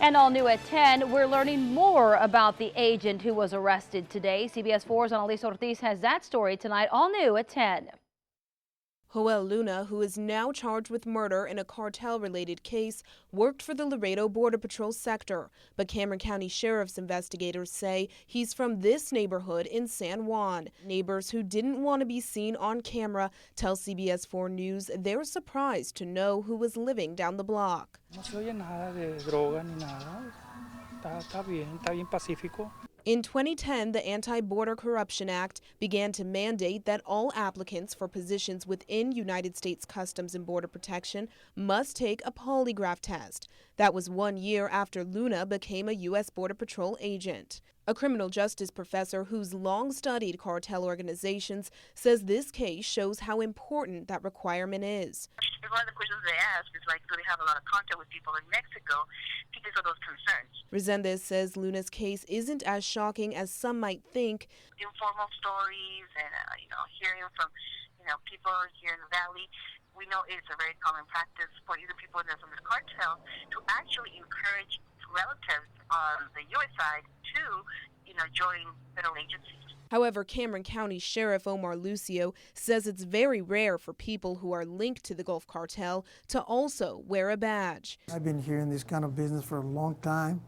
And all new at 10, we're learning more about the agent who was arrested today. CBS 4's Annalisa Ortiz has that story tonight, all new at 10. Joel Luna, who is now charged with murder in a cartel-related case, worked for the Laredo Border Patrol sector. But Cameron County Sheriff's investigators say he's from this neighborhood in San Juan. Neighbors who didn't want to be seen on camera tell CBS 4 News they're surprised to know who was living down the block. No se oye nada de droga ni nada. Está bien pacífico. In 2010, the Anti-Border Corruption Act began to mandate that all applicants for positions within United States Customs and Border Protection must take a polygraph test. That was 1 year after Luna became a U.S. Border Patrol agent. A criminal justice professor who's long studied cartel organizations says this case shows how important that requirement is. One of the questions they ask is like, do they have a lot of contact with people in Mexico because of those concerns? Resendez says Luna's case isn't as shocking as some might think. Informal stories and, hearing from, people here in the valley, we know it's a very common practice for either people that are from the cartel to actually encourage relatives on the U.S. side to, join federal agencies. However, Cameron County Sheriff Omar Lucio says it's very rare for people who are linked to the Gulf Cartel to also wear a badge. I've been here in this kind of business for a long time,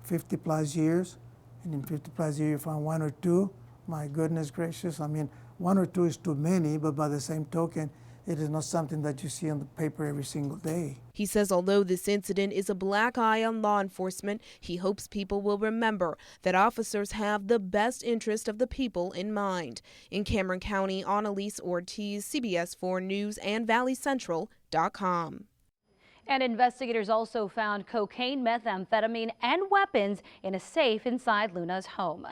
50 plus years, and in 50 plus years you find one or two. My goodness gracious, I mean, one or two is too many, but by the same token, it is not something that you see on the paper every single day. He says although this incident is a black eye on law enforcement, he hopes people will remember that officers have the best interest of the people in mind. In Cameron County, Annalisa Ortiz, CBS 4 News and ValleyCentral.com. And investigators also found cocaine, methamphetamine, and weapons in a safe inside Luna's home.